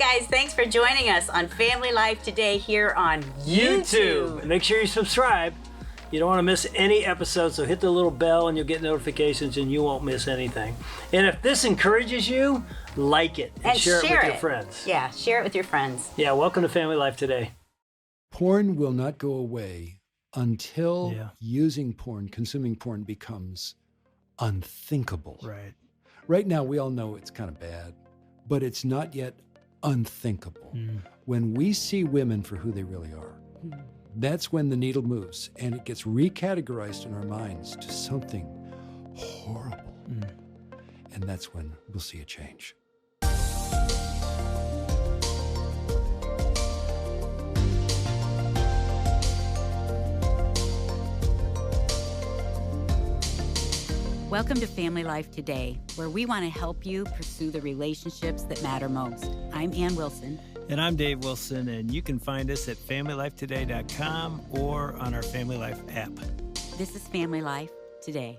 guys, thanks for joining us on Family Life Today here on YouTube. Make sure you subscribe. You don't want to miss any episodes, so hit the little bell and you'll get notifications and you won't miss anything. And if this encourages you, like it and share it with your friends. Yeah, share it with your friends. Yeah, welcome to Family Life Today. Porn will not go away until using porn, consuming porn becomes unthinkable. Right. Right now, we all know it's kind of bad, but it's not yet unthinkable. When we see women for who they really are, that's when the needle moves and it gets recategorized in our minds to something horrible. And that's when we'll see a change. Welcome to Family Life Today, where we want to help you pursue the relationships that matter most. I'm Ann Wilson. And I'm Dave Wilson, and you can find us at FamilyLifeToday.com or on our Family Life app. This is Family Life Today.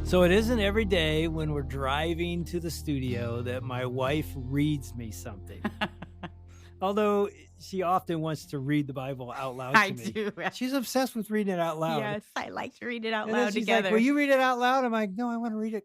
So it isn't every day when we're driving to the studio that my wife reads me something. Although she often wants to read the Bible out loud to me. I do. She's obsessed with reading it out loud. Yes, I like to read it out And then loud she's together. like, will you read it out loud? I'm like, no, I want to read it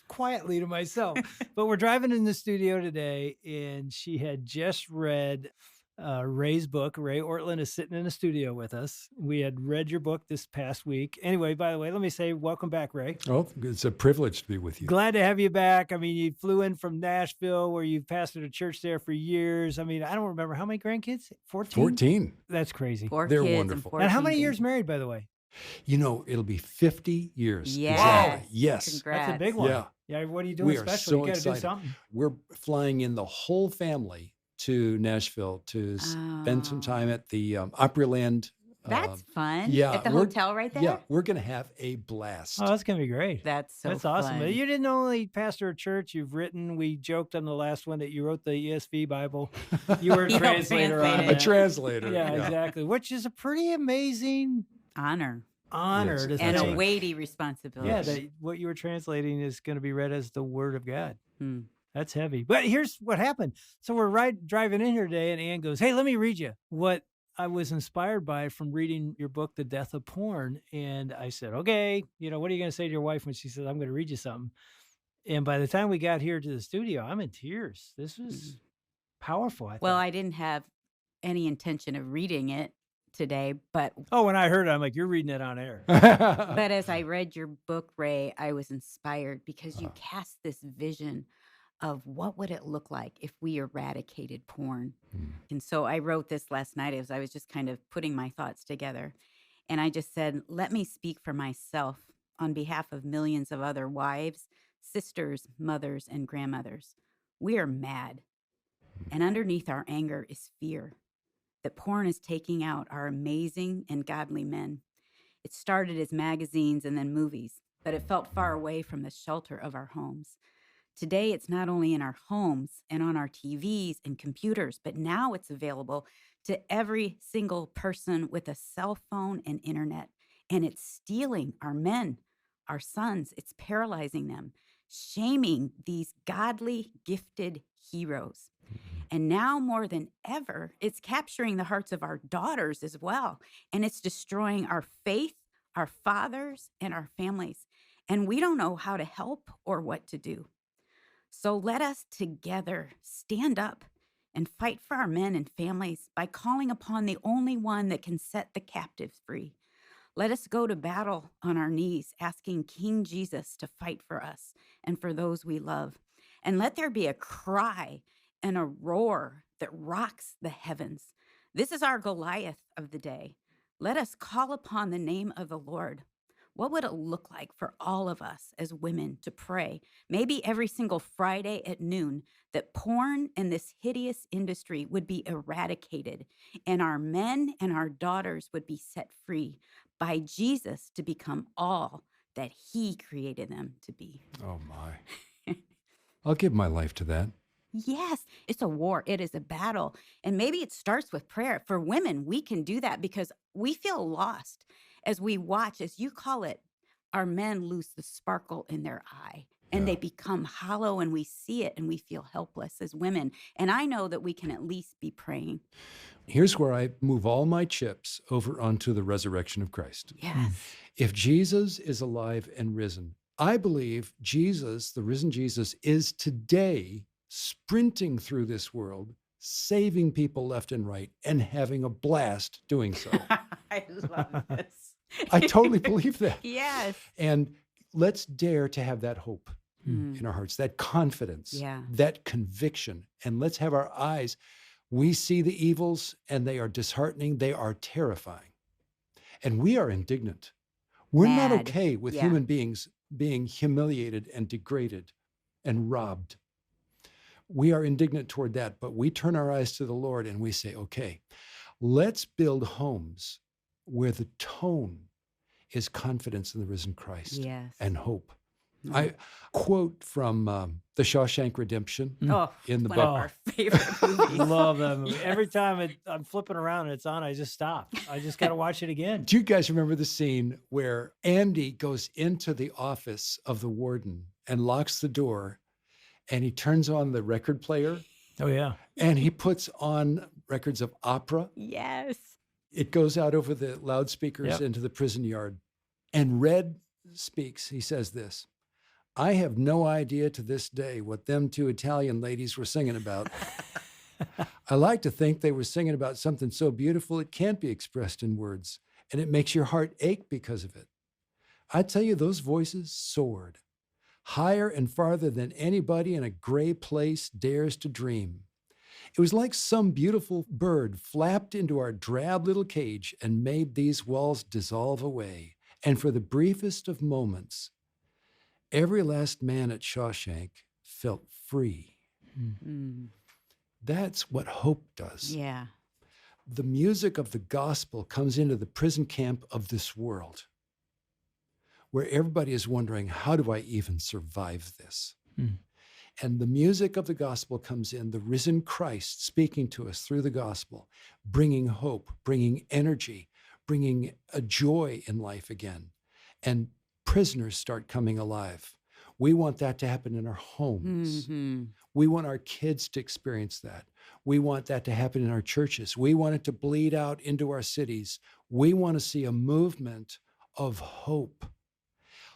quietly to myself. But we're driving in the studio today, and she had just read Ray's book. Ray Ortlund is sitting in the studio with us. We had read your book this past week. Anyway, by the way, let me say welcome back, Ray. Oh, it's a privilege to be with you. Glad to have you back. I mean, you flew in from Nashville where you've pastored a church there for years. I mean, I don't remember. How many grandkids? 14? 14. That's crazy. They're kids wonderful. And how many years married, by the way? You know, it'll be 50 years. Yes. Exactly. Yes. Congrats. That's a big one. Yeah. Yeah. What are you doing We are special? so You got to do excited. something. We're flying in the whole family to Nashville to spend some time at the Opryland. That's fun. yeah, At the we're- hotel right there? Yeah, we're going to have a blast. Oh, that's going to be great. That's so That's awesome. fun. You didn't only pastor a church, you've written. We joked on the last one that you wrote the ESV Bible. You were a You translator on translated A it. translator. Yeah, exactly. Which is a pretty amazing Honor honor Yes, to that's and a think. weighty responsibility. Yeah, that what you were translating is going to be read as the Word of God. Hmm. That's heavy. But here's what happened. So we're driving in here today, and Ann goes, hey, let me read you what I was inspired by from reading your book, The Death of Porn. And I said, okay, what are you going to say to your wife when she says, I'm going to read you something? And by the time we got here to the studio, I'm in tears. This was powerful, I Well, thought. I didn't have any intention of reading it today, but Oh, when I heard it, I'm like, you're reading it on air. but as I read your book, Ray, I was inspired because you cast this vision of what would it look like if we eradicated porn. And so I wrote this last night as I was just kind of putting my thoughts together. And I just said, let me speak for myself on behalf of millions of other wives, sisters, mothers, and grandmothers. We are mad. And underneath our anger is fear that porn is taking out our amazing and godly men. It started as magazines and then movies, but it felt far away from the shelter of our homes. Today, it's not only in our homes and on our TVs and computers, but now it's available to every single person with a cell phone and internet. And it's stealing our men, our sons. It's paralyzing them, shaming these godly, gifted heroes. And now more than ever, it's capturing the hearts of our daughters as well. And it's destroying our faith, our fathers, and our families. And we don't know how to help or what to do. So let us together stand up and fight for our men and families by calling upon the only one that can set the captives free. Let us go to battle on our knees, asking King Jesus to fight for us and for those we love. And let there be a cry and a roar that rocks the heavens. This is our Goliath of the day. Let us call upon the name of the Lord. What would it look like for all of us as women to pray, maybe every single Friday at noon, that porn and this hideous industry would be eradicated and our men and our daughters would be set free by Jesus to become all that he created them to be? Oh, my. I'll give my life to that. Yes, it's a war. It is a battle. And maybe it starts with prayer. For women, we can do that because we feel lost as we watch, as you call it, our men lose the sparkle in their eye and they become hollow, and we see it and we feel helpless as women. And I know that we can at least be praying. Here's where I move all my chips over onto the resurrection of Christ. Yes. If Jesus is alive and risen, I believe Jesus, the risen Jesus, is today sprinting through this world, saving people left and right, and having a blast doing so. I love this. I totally believe that. Yes. And let's dare to have that hope in our hearts, that confidence, that conviction. And let's have our eyes. We see the evils and they are disheartening. They are terrifying. And we are indignant. We're not okay with human beings being humiliated and degraded and robbed. We are indignant toward that, but we turn our eyes to the Lord and we say, okay, let's build homes where the tone is confidence in the risen Christ and hope. I quote from The Shawshank Redemption in the one book. of our favorite movies. Love that movie. Every time I'm flipping around and it's on, I just stop. I just got to watch it again. Do you guys remember the scene where Andy goes into the office of the warden and locks the door and he turns on the record player? Oh, yeah. And he puts on records of opera. Yes. It goes out over the loudspeakers into the prison yard. And Red speaks. He says this: I have no idea to this day what them two Italian ladies were singing about. I like to think they were singing about something so beautiful it can't be expressed in words, and it makes your heart ache because of it. I tell you, those voices soared higher and farther than anybody in a gray place dares to dream. It was like some beautiful bird flapped into our drab little cage and made these walls dissolve away. And for the briefest of moments, every last man at Shawshank felt free. That's what hope does. Yeah. The music of the gospel comes into the prison camp of this world, where everybody is wondering, how do I even survive this? And the music of the gospel comes in, the risen Christ speaking to us through the gospel, bringing hope, bringing energy, bringing a joy in life again. And prisoners start coming alive. We want that to happen in our homes. We want our kids to experience that. We want that to happen in our churches. We want it to bleed out into our cities. We want to see a movement of hope.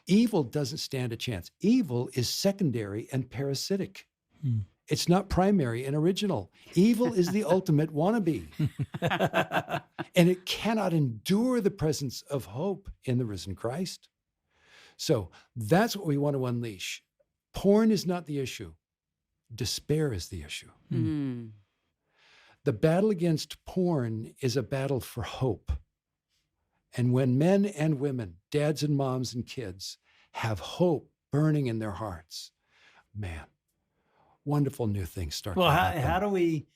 Evil doesn't stand a chance. Evil is secondary and parasitic. It's not primary and original. Evil is the ultimate wannabe. And it cannot endure the presence of hope in the risen Christ. So that's what we want to unleash. Porn is not the issue. Despair is the issue. The battle against porn is a battle for hope. And when men and women, dads and moms and kids, have hope burning in their hearts, man, wonderful new things start to happen. How do we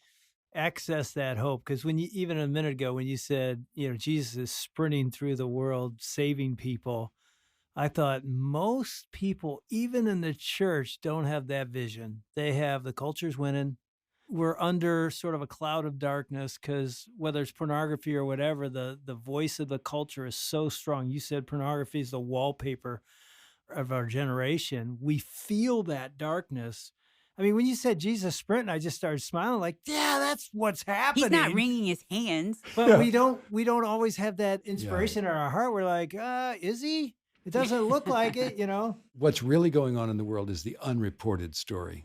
access that hope? Because when you, even a minute ago, when you said, Jesus is sprinting through the world, saving people, I thought most people, even in the church, don't have that vision. They have the culture's winning. We're under sort of a cloud of darkness because whether it's pornography or whatever, the voice of the culture is so strong. You said pornography is the wallpaper of our generation. We feel that darkness. I mean, when you said Jesus sprinting, I just started smiling like, yeah, that's what's happening. He's not wringing his hands. But we don't always have that inspiration in our heart. We're like, is he? It doesn't look like it, What's really going on in the world is the unreported story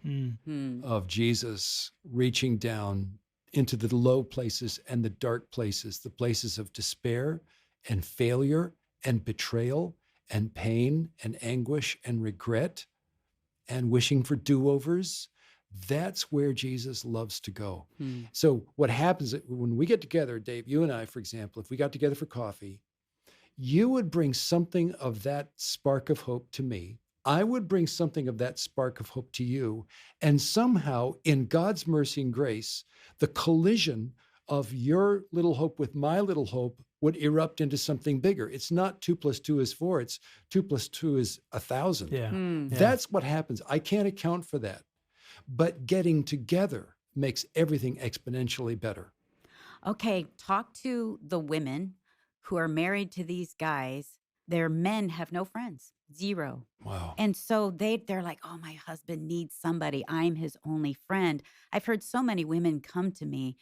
of Jesus reaching down into the low places and the dark places, the places of despair and failure and betrayal and pain and anguish and regret and wishing for do-overs. That's where Jesus loves to go. So what happens when we get together, Dave, you and I, for example, if we got together for coffee, you would bring something of that spark of hope to me. I would bring something of that spark of hope to you. And somehow, in God's mercy and grace, the collision of your little hope with my little hope would erupt into something bigger. It's not 2 + 2 is 4. It's 2 + 2 is 1,000. Yeah. That's what happens. I can't account for that. but getting together makes everything exponentially better. Okay, talk to the women who are married to these guys. Their men have no friends, zero. Wow. And so they're like, oh, my husband needs somebody. I'm his only friend. I've heard so many women come to me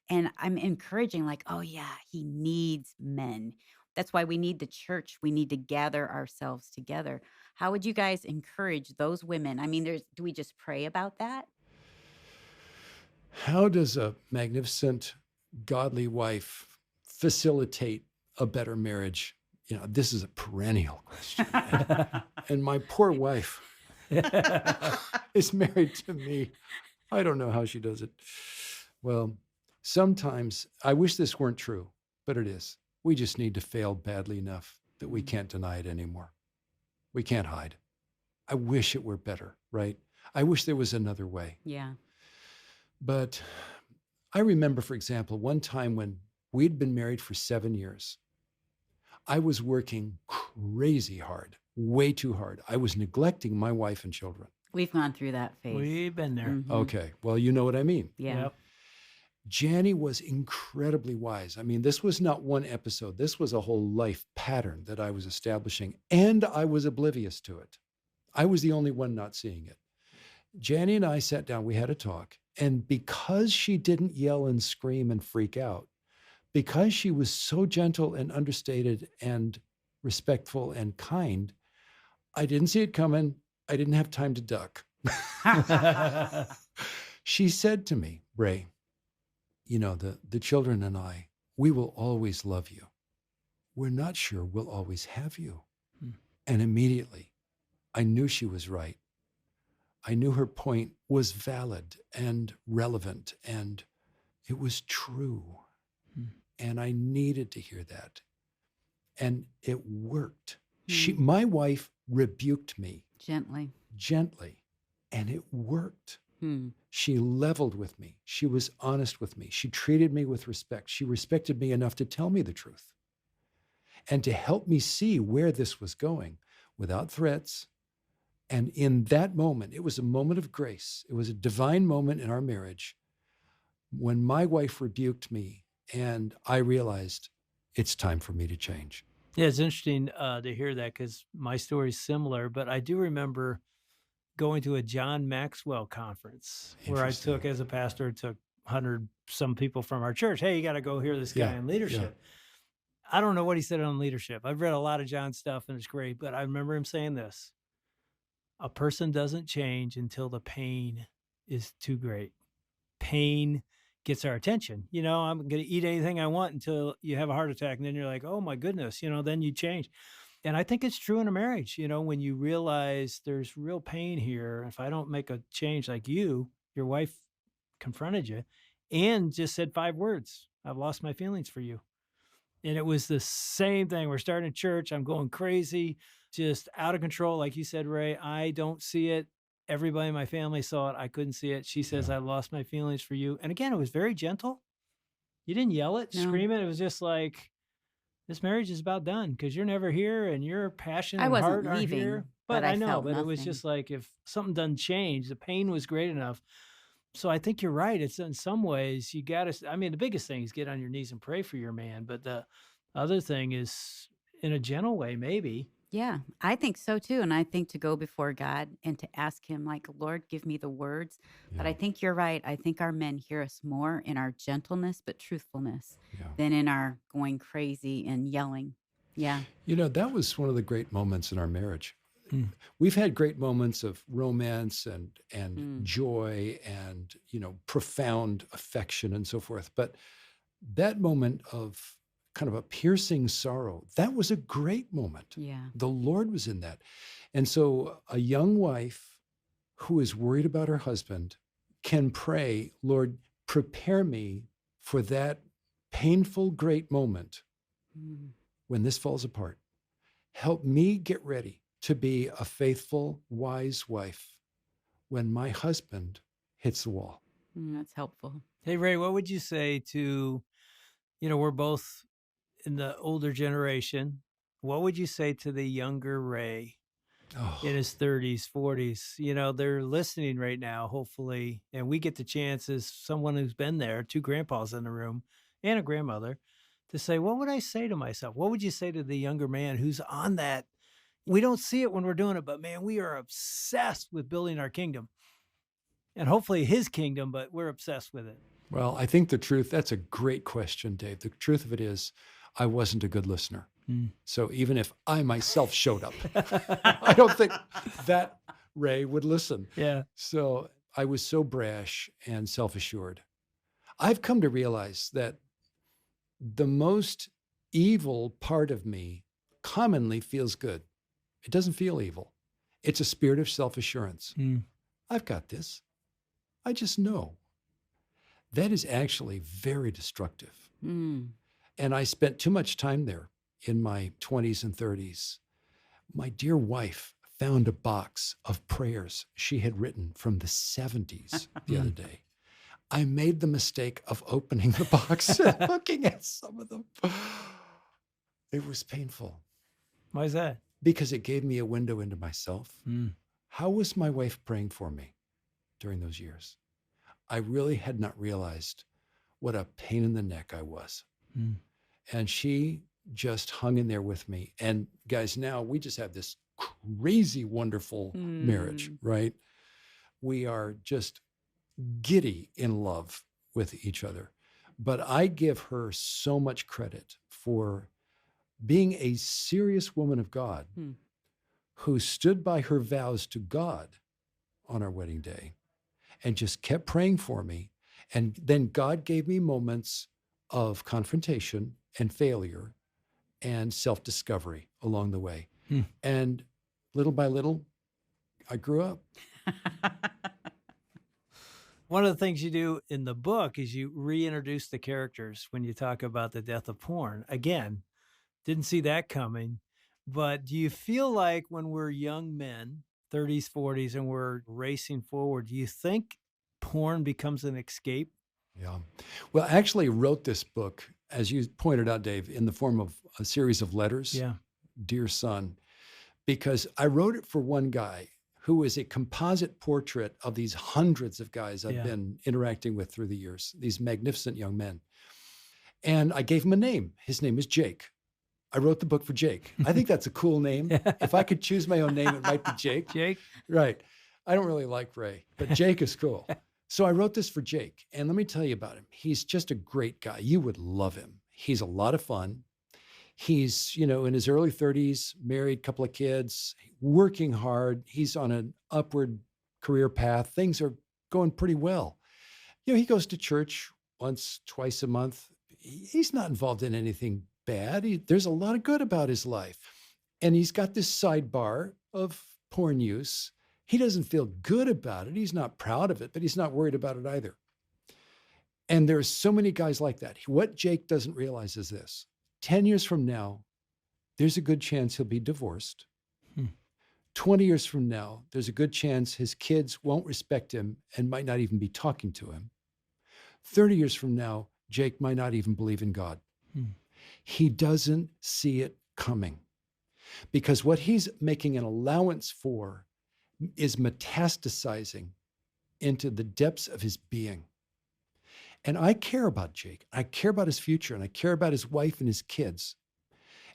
and I'm encouraging, like, oh, yeah, he needs men. That's why we need the church. We need to gather ourselves together. How would you guys encourage those women? I mean, do we just pray about that? How does a magnificent, godly wife facilitate a better marriage? This is a perennial question. And my poor wife is married to me. I don't know how she does it. Well, sometimes I wish this weren't true, but it is. We just need to fail badly enough that we can't deny it anymore. We can't hide. I wish it were better, right? I wish there was another way. Yeah. But I remember, for example, one time when we'd been married for 7 years, I was working crazy hard, way too hard. I was neglecting my wife and children. We've gone through that phase. We've been there. Mhm. Okay, well, you know what I mean. Yeah. Yep. Janie was incredibly wise. I mean, this was not one episode. This was a whole life pattern that I was establishing, and I was oblivious to it. I was the only one not seeing it. Janie and I sat down, we had a talk, and because she didn't yell and scream and freak out, because she was so gentle and understated and respectful and kind, I didn't see it coming. I didn't have time to duck. She said to me, Ray, the children and I, we will always love you. We're not sure we'll always have you. And immediately, I knew she was right. I knew her point was valid and relevant, and it was true. And I needed to hear that. And it worked. My wife rebuked me Gently. and it worked. She leveled with me. She was honest with me. She treated me with respect. She respected me enough to tell me the truth and to help me see where this was going without threats. And in that moment, it was a moment of grace. It was a divine moment in our marriage when my wife rebuked me and I realized it's time for me to change. Yeah, it's interesting to hear that because my story is similar, but I do remember going to a John Maxwell conference where I took, as a pastor, took 100 some people from our church. Hey, you got to go hear this guy in leadership. Yeah. I don't know what he said on leadership. I've read a lot of John's stuff and it's great, but I remember him saying this: a person doesn't change until the pain is too great. Pain gets our attention. I'm going to eat anything I want until you have a heart attack. And then you're like, oh my goodness, then you change. And I think it's true in a marriage, when you realize there's real pain here. If I don't make a change, like your wife confronted you and just said 5 words, I've lost my feelings for you. And it was the same thing. We're starting a church. I'm going crazy, just out of control. Like you said, Ray, I don't see it. Everybody in my family saw it. I couldn't see it. She says, I lost my feelings for you. And again, it was very gentle. You didn't yell it, scream it. It was just like, this marriage is about done because you're never here and your passion and heart aren't here. But I know, but it was just like, if something doesn't change, the pain was great enough. So I think you're right. It's in some ways you got to, the biggest thing is get on your knees and pray for your man. But the other thing is in a gentle way, maybe. Yeah, I think so too. And I think to go before God and to ask him, like, Lord, give me the words. But I think you're right. I think our men hear us more in our gentleness, but truthfulness than in our going crazy and yelling. Yeah. That was one of the great moments in our marriage. We've had great moments of romance and joy and, profound affection and so forth. But that moment of kind of a piercing sorrow, that was a great moment. Yeah. The Lord was in that. And so a young wife who is worried about her husband can pray, Lord, prepare me for that painful, great moment when this falls apart. Help me get ready to be a faithful, wise wife when my husband hits the wall. That's helpful. Hey, Ray, what would you say to, we're both in the older generation. What would you say to the younger Ray in his 30s, 40s. You know, they're listening right now, hopefully. And we get the chance as someone who's been there, 2 grandpas in the room and a grandmother, to say, what would I say to myself? What would you say to the younger man who's on that? We don't see it when we're doing it, but man, we are obsessed with building our kingdom and hopefully his kingdom, but we're obsessed with it. Well, I think the truth, that's a great question, Dave. The truth of it is, I wasn't a good listener. So even if I myself showed up, I don't think that Ray would listen. Yeah. So I was so brash and self-assured. I've come to realize that the most evil part of me commonly feels good. It doesn't feel evil. It's a spirit of self-assurance. I've got this. I just know. That is actually very destructive. And I spent too much time there in my 20s and 30s. My dear wife found a box of prayers she had written from the 70s the other day. I made the mistake of opening the box and looking at some of them. It was painful. Why is that? Because it gave me a window into myself. How was my wife praying for me during those years? I really had not realized what a pain in the neck I was. And she just hung in there with me. And guys, now we just have this crazy, wonderful marriage, right? We are just giddy in love with each other. But I give her so much credit for being a serious woman of God who stood by her vows to God on our wedding day and just kept praying for me. And then God gave me moments of confrontation and failure and self-discovery along the way. And little by little, I grew up. One of the things you do in the book is you reintroduce the characters when you talk about the death of porn. Again, didn't see that coming. But do you feel like when we're young men, 30s, 40s, and we're racing forward, do you think porn becomes an escape? Yeah. Well, I actually wrote this book, as you pointed out, Dave, in the form of a series of letters. Yeah. Dear son, because I wrote it for one guy who is a composite portrait of these hundreds of guys I've been interacting with through the years, these magnificent young men. And I gave him a name. His name is Jake. I wrote the book for Jake. I think that's a cool name. If I could choose my own name, it might be Jake. Jake? Right. I don't really like Ray, but Jake is cool. So I wrote this for Jake. And let me tell you about him. He's just a great guy. You would love him. He's a lot of fun. He's, in his early 30s, married, couple of kids, working hard. He's on an upward career path. Things are going pretty well. He goes to church once, twice a month. He's not involved in anything bad. There's a lot of good about his life. And he's got this sidebar of porn use. He doesn't feel good about it. He's not proud of it, but he's not worried about it either. And there's so many guys like that. What Jake doesn't realize is this. 10 years from now, there's a good chance he'll be divorced. 20 years from now, there's a good chance his kids won't respect him and might not even be talking to him. 30 years from now, Jake might not even believe in God. He doesn't see it coming because what he's making an allowance for is metastasizing into the depths of his being. And I care about Jake. I care about his future, and I care about his wife and his kids.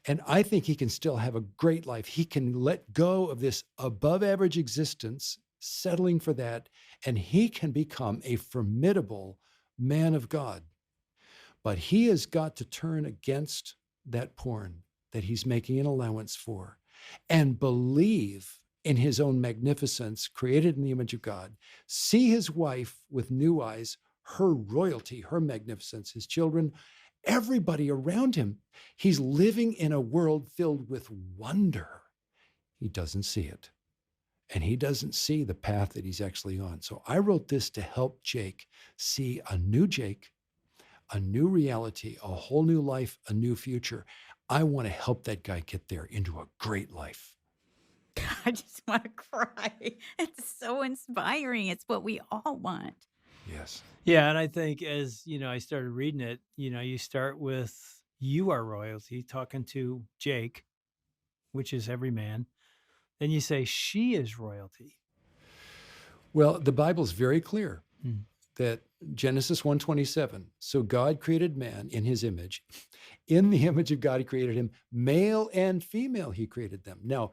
And I think he can still have a great life. He can let go of this above average existence, settling for that, and he can become a formidable man of God. But he has got to turn against that porn that he's making an allowance for and believe in his own magnificence, created in the image of God, see his wife with new eyes, her royalty, her magnificence, his children, everybody around him. He's living in a world filled with wonder. He doesn't see it. And he doesn't see the path that he's actually on. So I wrote this to help Jake see a new Jake, a new reality, a whole new life, a new future. I want to help that guy get there into a great life. I just want to cry. It's so inspiring. It's what we all want. Yes. Yeah. And I think as, I started reading it, you start with you are royalty, talking to Jake, which is every man. And you say she is royalty. Well, the Bible's very clear Hmm. that Genesis 1:27, so God created man in his image. In the image of God, he created him. Male and female, he created them. Now,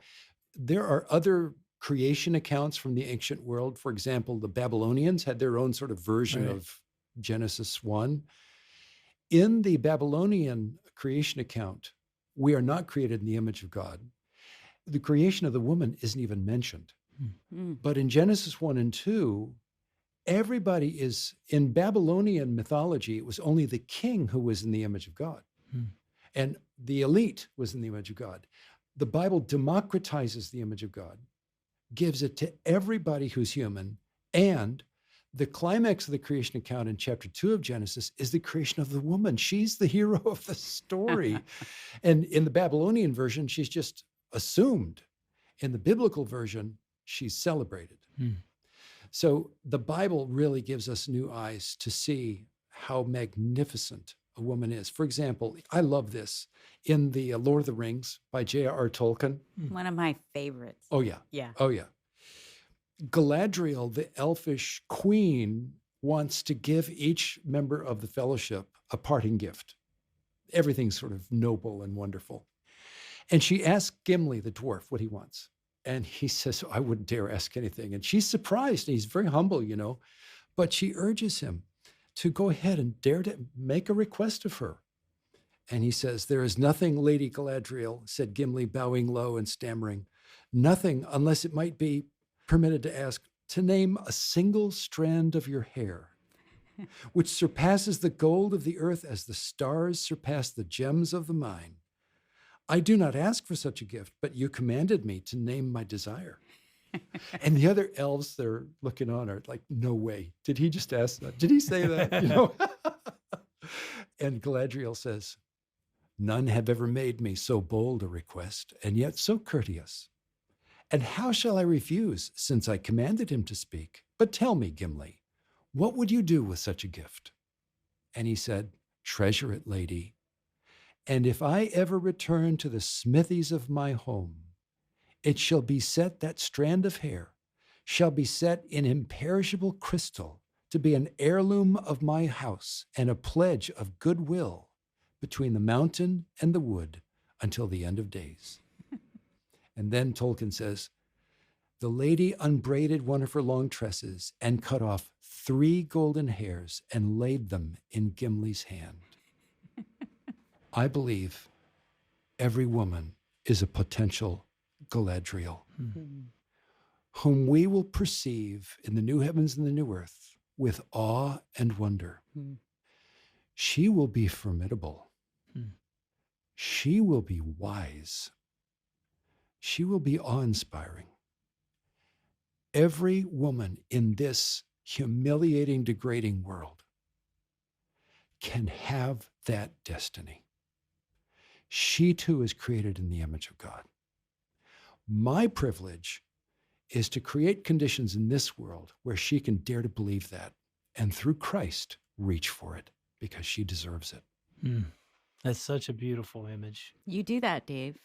there are other creation accounts from the ancient world. For example, the Babylonians had their own sort of version Right. of Genesis 1. In the Babylonian creation account, we are not created in the image of God. The creation of the woman isn't even mentioned. Mm. But in Genesis 1 and 2, everybody is, in Babylonian mythology, it was only the king who was in the image of God. Hmm. And the elite was in the image of God. The Bible democratizes the image of God, gives it to everybody who's human. And the climax of the creation account in chapter 2 of Genesis is the creation of the woman. She's the hero of the story. And in the Babylonian version, she's just assumed. In the biblical version, she's celebrated. Hmm. So the Bible really gives us new eyes to see how magnificent a woman is. For example, I love this in the Lord of the Rings by J.R.R. Tolkien. One of my favorites. Oh, yeah. Yeah. Oh, yeah. Galadriel, the elfish queen, wants to give each member of the fellowship a parting gift. Everything's sort of noble and wonderful. And she asks Gimli, the dwarf, what he wants. And he says, I wouldn't dare ask anything. And she's surprised. He's very humble, you know. But she urges him to go ahead and dare to make a request of her. And he says, there is nothing, Lady Galadriel, said Gimli, bowing low and stammering. Nothing, unless it might be permitted to ask, to name a single strand of your hair, which surpasses the gold of the earth as the stars surpass the gems of the mine. I do not ask for such a gift, but you commanded me to name my desire. And the other elves that are looking on are like, no way. Did he just ask that? Did he say that? You know? And Galadriel says, none have ever made me so bold a request, and yet so courteous. And how shall I refuse, since I commanded him to speak? But tell me, Gimli, what would you do with such a gift? And he said, treasure it, lady. And if I ever return to the smithies of my home, it shall be set, that strand of hair shall be set in imperishable crystal to be an heirloom of my house and a pledge of goodwill between the mountain and the wood until the end of days. And then Tolkien says, the lady unbraided one of her long tresses and cut off 3 golden hairs and laid them in Gimli's hand. I believe every woman is a potential Galadriel, whom we will perceive in the new heavens and the new earth with awe and wonder. She will be formidable. She will be wise. She will be awe-inspiring. Every woman in this humiliating, degrading world can have that destiny. She too is created in the image of God. My privilege is to create conditions in this world where she can dare to believe that, and through Christ, reach for it because she deserves it. That's such a beautiful image. You do that, Dave.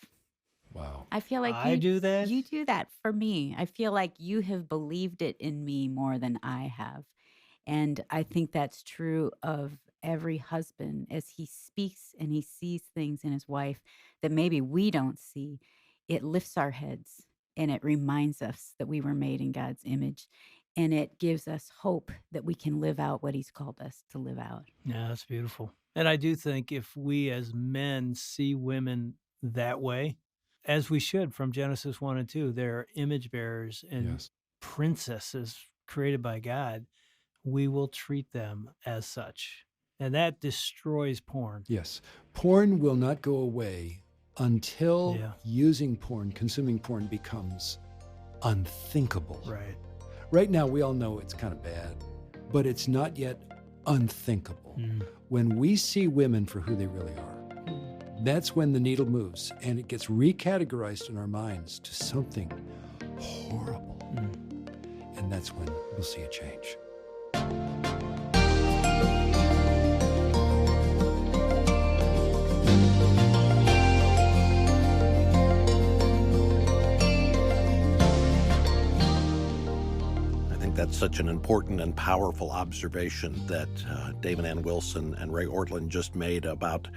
Wow. I feel like I do that? You do that for me. I feel like you have believed it in me more than I have. And I think that's true of every husband as he speaks and he sees things in his wife that maybe we don't see. It lifts our heads and it reminds us that we were made in God's image. And it gives us hope that we can live out what he's called us to live out. Yeah, that's beautiful. And I do think if we as men see women that way, as we should from Genesis 1 and 2, they're image bearers and princesses created by God, we will treat them as such. And that destroys porn. Yes. Porn will not go away until using porn, consuming porn becomes unthinkable. Right. Right now, we all know it's kind of bad, but it's not yet unthinkable. When we see women for who they really are, that's when the needle moves and it gets recategorized in our minds to something horrible. And that's when we'll see a change. such an important and powerful observation that David Ann Wilson and Ray Ortlund just made about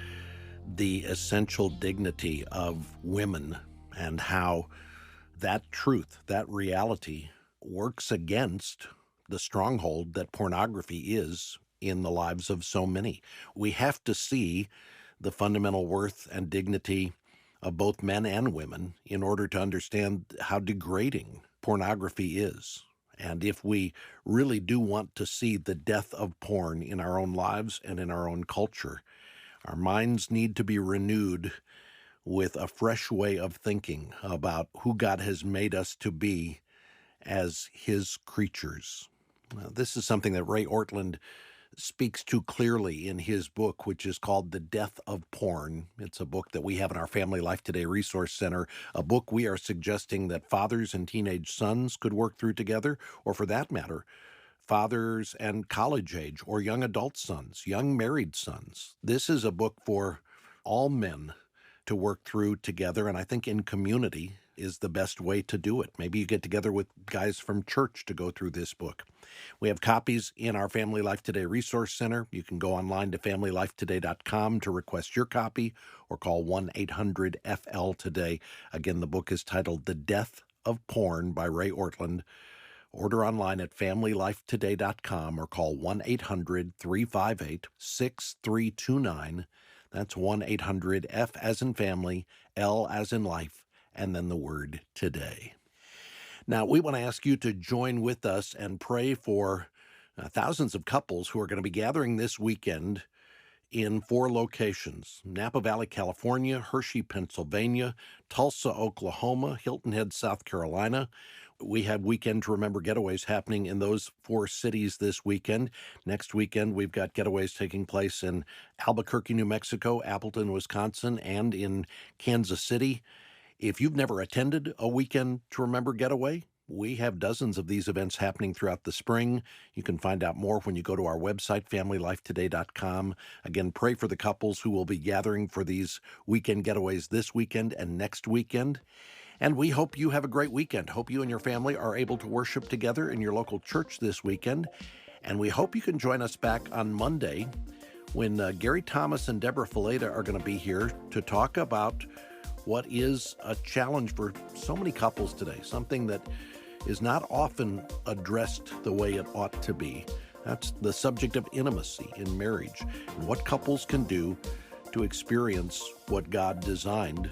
the essential dignity of women and how that truth, that reality, works against the stronghold that pornography is in the lives of so many. We have to see the fundamental worth and dignity of both men and women in order to understand how degrading pornography is. And if we really do want to see the death of porn in our own lives and in our own culture, our minds need to be renewed with a fresh way of thinking about who God has made us to be as His creatures. Now, this is something that Ray Ortlund speaks to clearly in his book, which is called The Death of Porn. It's a book that we have in our Family Life Today Resource Center, a book we are suggesting that fathers and teenage sons could work through together, or for that matter, fathers and college age or young adult sons, young married sons. This is a book for all men to work through together, and I think in community is the best way to do it. Maybe you get together with guys from church to go through this book. We have copies in our Family Life Today Resource Center. You can go online to FamilyLifeToday.com to request your copy or call 1-800-FL-TODAY. Again, the book is titled The Death of Porn by Ray Ortlund. Order online at FamilyLifeToday.com or call 1-800-358-6329. That's 1-800-F as in family, L as in life, and then the word today. Now, we want to ask you to join with us and pray for thousands of couples who are going to be gathering this weekend in 4 locations: Napa Valley, California, Hershey, Pennsylvania, Tulsa, Oklahoma, Hilton Head, South Carolina. We have Weekend to Remember getaways happening in those 4 cities this weekend. Next weekend, we've got getaways taking place in Albuquerque, New Mexico, Appleton, Wisconsin, and in Kansas City. If you've never attended a Weekend to Remember getaway, we have dozens of these events happening throughout the spring. You can find out more when you go to our website, FamilyLifeToday.com. Again, pray for the couples who will be gathering for these weekend getaways this weekend and next weekend. And we hope you have a great weekend. Hope you and your family are able to worship together in your local church this weekend. And we hope you can join us back on Monday when Gary Thomas and Deborah Fileta are going to be here to talk about what is a challenge for so many couples today, something that is not often addressed the way it ought to be. That's the subject of intimacy in marriage and what couples can do to experience what God designed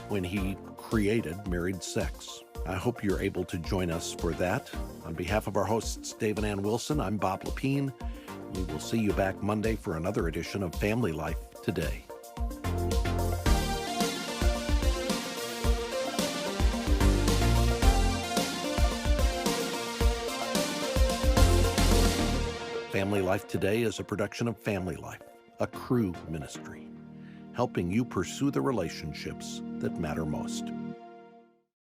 when He created married sex. I hope you're able to join us for that. On behalf of our hosts, Dave and Ann Wilson, I'm Bob Lepine. We will see you back Monday for another edition of Family Life Today. Family Life Today is a production of Family Life, a Cru ministry, helping you pursue the relationships that matter most.